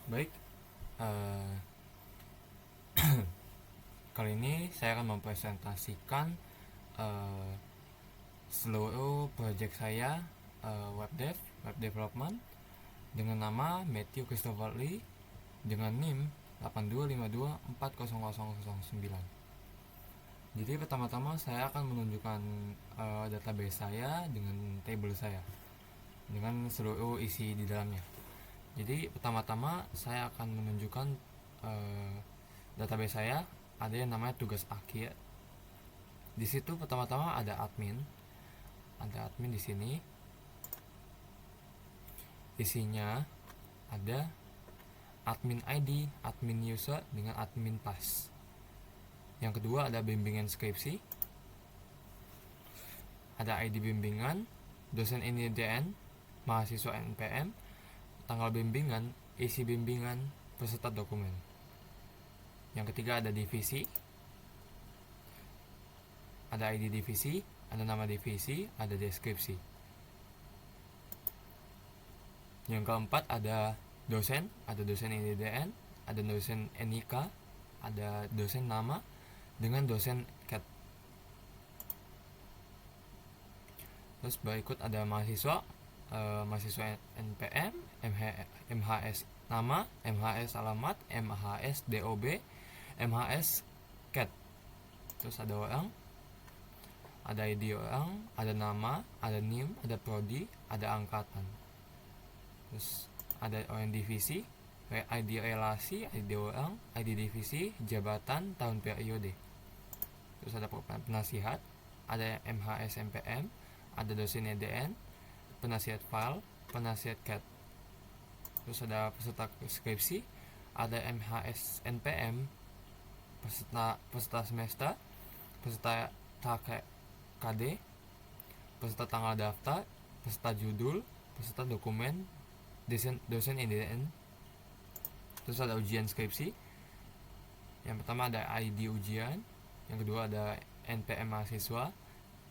Baik, eh, kali ini saya akan mempresentasikan eh, seluruh project saya, web development, dengan nama Matthew Christopher Lee dengan NIM 8252400009. Jadi pertama-tama saya akan menunjukkan database saya dengan table saya dengan seluruh isi di dalamnya. Jadi pertama-tama saya akan menunjukkan eh, database saya. Ada yang namanya tugas akhir. Di situ pertama-tama ada admin. Ada admin di sini. Isinya ada admin ID, admin user dengan admin pass. Yang kedua ada bimbingan skripsi. Ada ID bimbingan, dosen INIDN, mahasiswa NPM, tanggal bimbingan, isi bimbingan, peserta dokumen. Yang ketiga ada divisi. Ada ID divisi, ada nama divisi, ada deskripsi. Yang keempat ada dosen INIDN, ada dosen NIK, ada dosen nama dengan dosen CAT. Terus berikut ada mahasiswa, mahasiswa NPM, MHS nama, MHS alamat, MHS DOB, MHS CAT. Terus ada orang, ada ID orang, ada nama, ada NIM, ada prodi, ada angkatan. Terus ada orang divisi, ID relasi, ID orang, ID divisi, jabatan, tahun periode. Terus ada penasihat, ada MHS MPM, ada dosen EDN, penasihat file, penasihat CAT. Terus ada peserta skripsi, ada MHS NPM, peserta semester, peserta KD, peserta tanggal daftar, peserta judul, peserta dokumen, dosen INDN. Terus ada ujian skripsi. Yang pertama ada ID ujian, yang kedua ada NPM mahasiswa,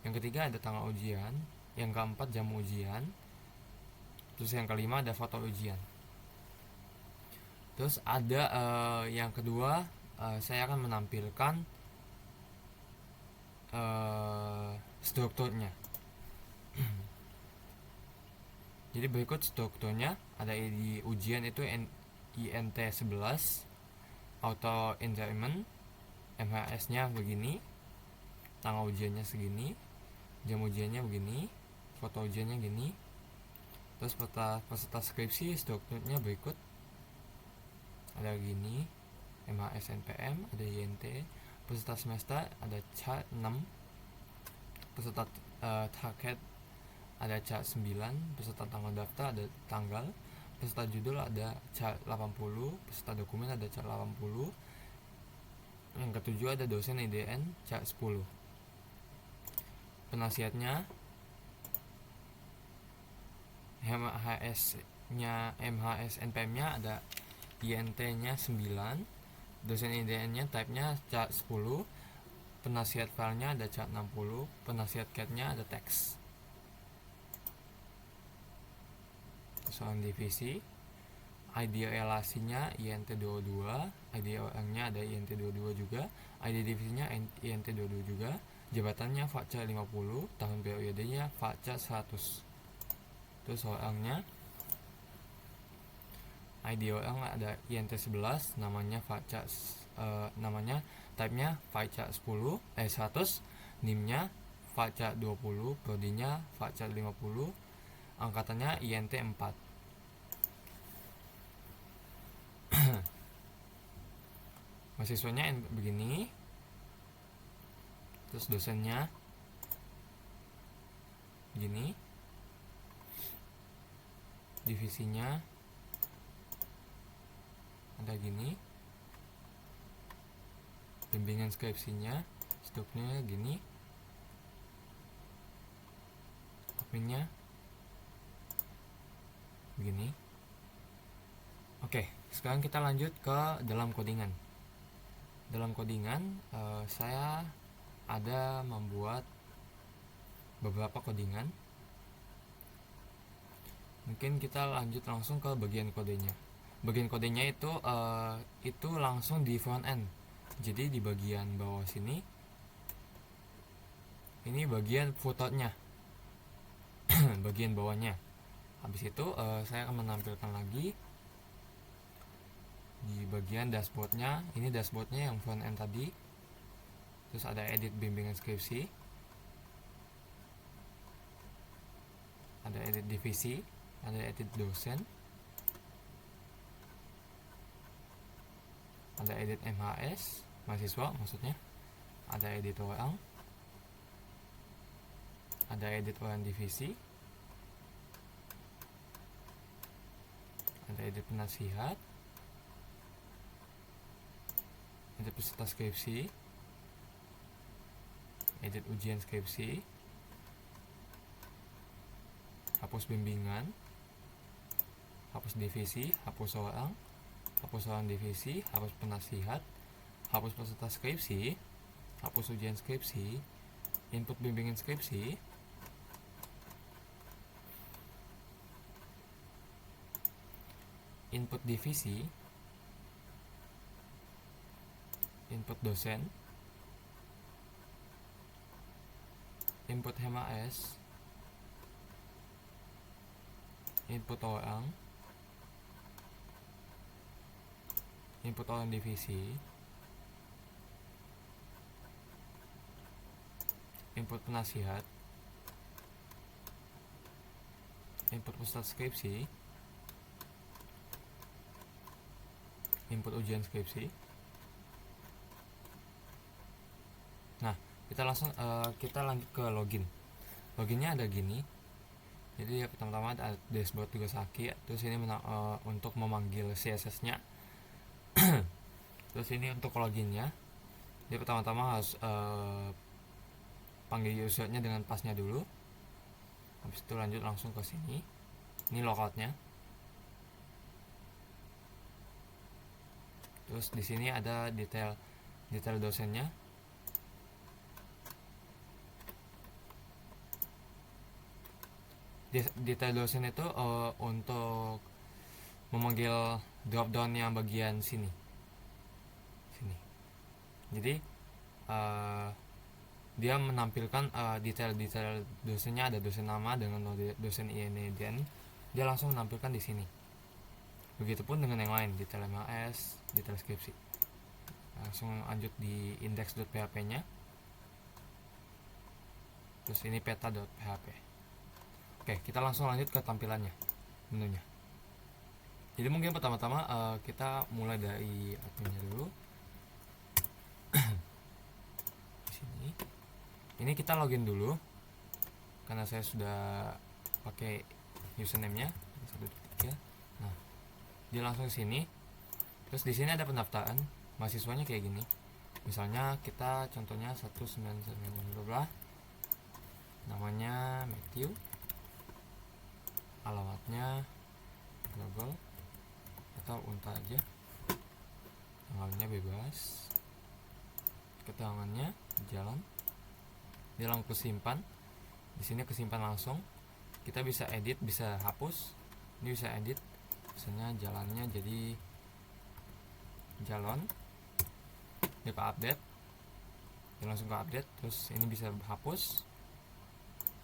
yang ketiga ada tanggal ujian, yang keempat jam ujian, terus yang kelima ada foto ujian. Terus ada yang kedua, saya akan menampilkan strukturnya. Jadi berikut strukturnya. Ada di ujian itu INT 11, auto enrollment, MHS nya begini, tanggal ujiannya segini, jam ujiannya begini, foto ujiannya gini. Terus peserta skripsi strukturnya berikut. Ada gini, MHS NPM, ada INT, peserta semester ada chart 6, peserta target ada chart 9, peserta tanggal daftar ada tanggal, peserta judul ada chart 80, peserta dokumen ada chart 80. Yang ketujuh ada dosen IDN chart 10. Penasihatnya MHS NPM nya ada INT nya 9, dosen IDN nya type nya chart 10, penasihat file nya ada chart 60, penasihat CAT nya ada teks. Soal divisi, ID relasinya INT 22, ID orangnya ada INT 22 juga, ID divisinya INT 22 juga, jabatannya fakca 50, tahun periodenya fakca 100. Terus orangnya, ID orang ada INT 11, namanya fakca namanya type-nya fakca 100, NIM-nya fakca 20, prodinya fakca 50, angkatannya INT 4. Mahasiswanya begini. Terus dosennya gini. Divisinya ada gini. Bimbingan skripsinya strukturnya gini. Adminnya begini. Oke, sekarang kita lanjut ke dalam codingan. Dalam codingan saya ada membuat beberapa codingan. Mungkin kita lanjut langsung ke bagian kodenya. bagian kodenya itu langsung di front end. Jadi di bagian bawah sini ini bagian fotonya bagian bawahnya. Habis itu saya akan menampilkan lagi di bagian dashboardnya. Ini dashboardnya yang front end tadi. Terus ada edit bimbingan skripsi, ada edit divisi, ada edit dosen, ada edit MHS mahasiswa maksudnya, ada edit orang, ada edit orang divisi, ada edit penasihat, edit peserta skripsi, edit ujian skripsi, hapus bimbingan, hapus divisi, hapus orang divisi, hapus penasihat, hapus peserta skripsi, hapus ujian skripsi, input bimbingan skripsi, input divisi, input dosen, input HMAS, input orang, input orang divisi, input penasihat, input peserta skripsi, input ujian skripsi. Nah, kita lanjut ke login. Loginnya ada gini. Jadi ya pertama-tama ada dashboard tugas aki. Terus ini untuk memanggil CSS-nya. Terus ini untuk loginnya. Dia pertama-tama harus panggil usernya dengan passnya dulu. Habis itu lanjut langsung ke sini. Ini logoutnya. Terus di sini ada detail dosennya. Detail dosen itu untuk memanggil drop down yang bagian sini. Jadi dia menampilkan detail dosennya. Ada dosen nama dengan dosen INIDN. Dia langsung menampilkan di sini. Begitupun dengan yang lain, detail MHS, detail skripsi. Langsung lanjut di index.php-nya. Terus ini peta.php. Oke, kita langsung lanjut ke tampilannya, menunya. Jadi mungkin pertama-tama kita mulai dari adminnya dulu. Di sini. Ini kita login dulu. Karena saya sudah pakai username-nya 123. Nah, dia langsung ke sini. Terus di sini ada pendaftaran mahasiswanya kayak gini. Misalnya kita contohnya 19912. Namanya Matthew. Alamatnya global atau unta aja. Tanggalnya bebas. Keterangannya jalan. Dia langsung kesimpan. Di sini kesimpan langsung. Kita bisa edit, bisa hapus. Ini bisa edit. Misalnya jalannya jadi jalan. Dia ke update. Dia langsung ke update. Terus ini bisa hapus.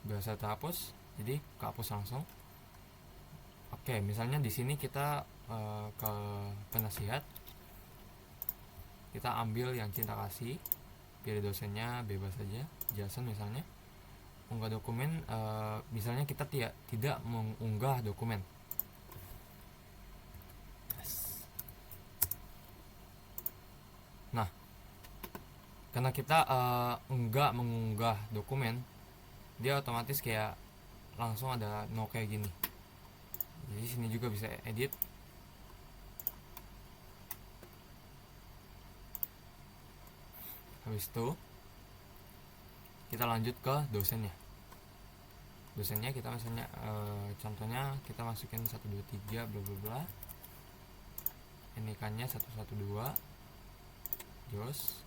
Bisa terhapus. Jadi kehapus langsung. Oke, misalnya di sini kita ke penasihat. Kita ambil yang cinta kasih. Pilih dosennya bebas saja. Jason misalnya. Unggah dokumen, misalnya kita tidak mengunggah dokumen. Nah, karena kita enggak mengunggah dokumen, dia otomatis kayak langsung ada no kayak gini. Jadi sini juga bisa edit. Habis itu kita lanjut ke dosennya. Dosennya kita misalnya contohnya kita masukin 123 bla bla bla. NIK-nya 112. Jos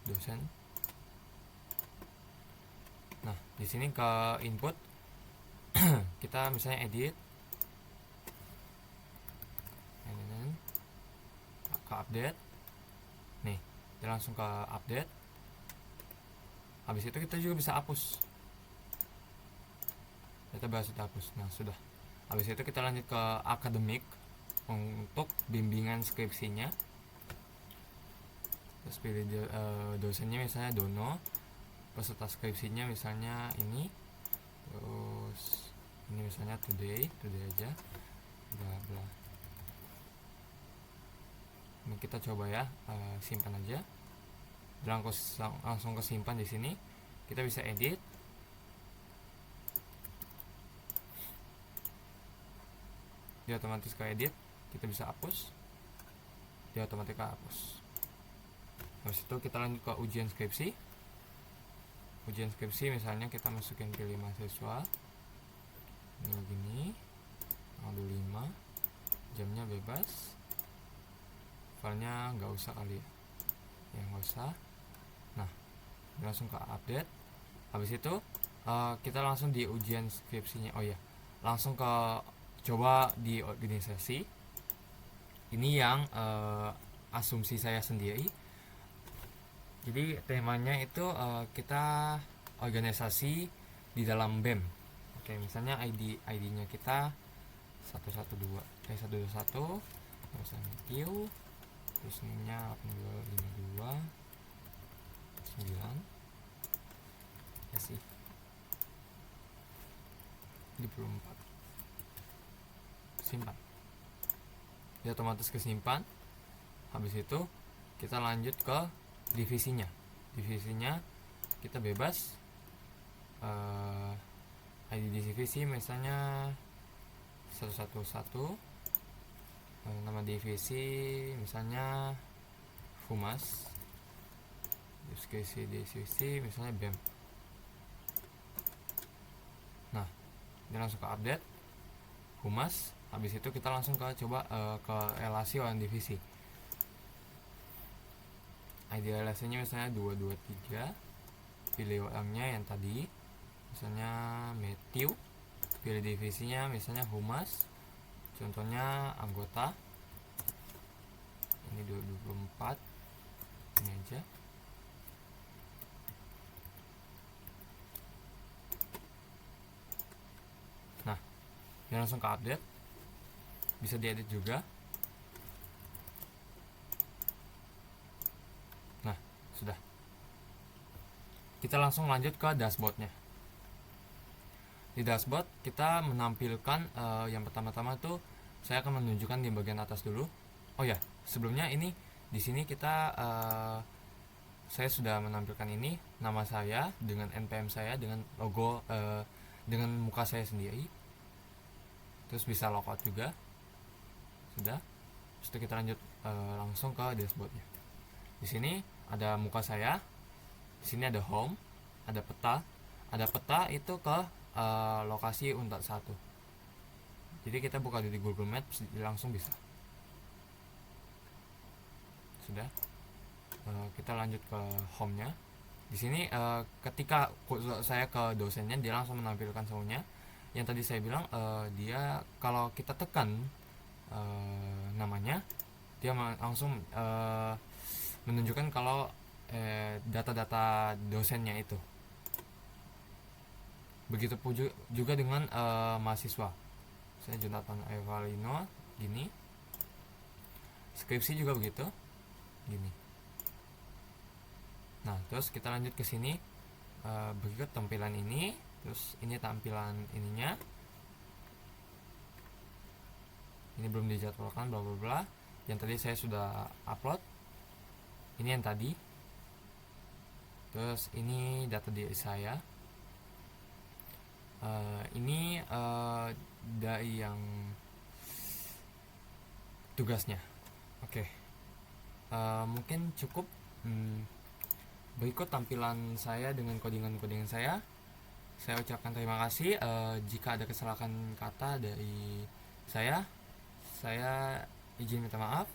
dosen. Nah, di sini ke input kita misalnya edit ke update. Nih, dia langsung ke update. Habis itu kita juga bisa hapus. Kita bahas sudah hapus. Nah, sudah. Habis itu kita lanjut ke akademik untuk bimbingan skripsinya. Terus pilih dosennya misalnya Dono, peserta skripsinya misalnya ini, terus ini misalnya today aja, bla bla. Ini kita coba ya, simpan aja. Langsung kesimpan di sini. Kita bisa edit. Dia otomatis ke edit. Kita bisa hapus. Dia otomatis ke hapus. Habis itu kita lanjut ke ujian skripsi. Ujian skripsi misalnya kita masukin pilih mahasiswa. Ini begini. Tanggal 25. Jamnya bebas. Filenya nggak usah kali ya. Nggak usah. Nah, langsung ke update. Habis itu kita langsung di ujian skripsinya. Oh ya, langsung ke coba di organisasi. Ini yang asumsi saya sendiri. Jadi temanya itu kita organisasi di dalam BEM. Oke, misalnya ID-nya kita 121 misalnya Q, terus ininya 8252 9 ya sih 24. Simpan. Dia otomatis kesimpan. Habis itu kita lanjut ke divisinya kita bebas ID divisi misalnya 111, nama divisi misalnya Humas, divisi misalnya BEM. Nah, dia langsung ke update Humas. Habis itu kita langsung coba ke relasi orang divisi. ID relasinya misalnya 223. Pilih orangnya yang tadi, misalnya Matthew. Pilih divisinya misalnya Humas. Contohnya anggota. Ini 224. Ini aja. Nah, dia langsung ke update. Bisa diedit juga. Nah, sudah. Kita langsung lanjut ke dashboardnya. Di dashboard kita menampilkan yang pertama-tama tuh saya akan menunjukkan di bagian atas dulu. Oh ya, sebelumnya ini di sini kita saya sudah menampilkan ini nama saya dengan NPM saya dengan logo dengan muka saya sendiri. Terus bisa logout juga. Sudah. Terus kita lanjut langsung ke dashboardnya. Di sini ada muka saya. Di sini ada home, ada peta. Ada peta itu ke lokasi Unpad 1. Jadi kita buka di Google Maps langsung bisa. Sudah. Kita lanjut ke home-nya. Di sini ketika saya ke dosennya dia langsung menampilkan semuanya. Yang tadi saya bilang dia kalau kita tekan namanya dia langsung menunjukkan kalau data-data dosennya itu. Begitu juga dengan mahasiswa. Saya Jonathan Evalino gini. Skripsi juga begitu. Gini. Nah, terus kita lanjut ke sini. Berikut tampilan ini, terus ini tampilan ininya. Ini belum dijadwalkan bla bla bla. Yang tadi saya sudah upload. Ini yang tadi. Terus ini data diri saya. Ini dari yang tugasnya. Oke. Mungkin cukup. Berikut tampilan saya dengan codingan-codingan saya. Saya ucapkan terima kasih. Jika ada kesalahan kata dari saya izin minta maaf.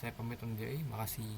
Saya pamit undur diri. Makasih.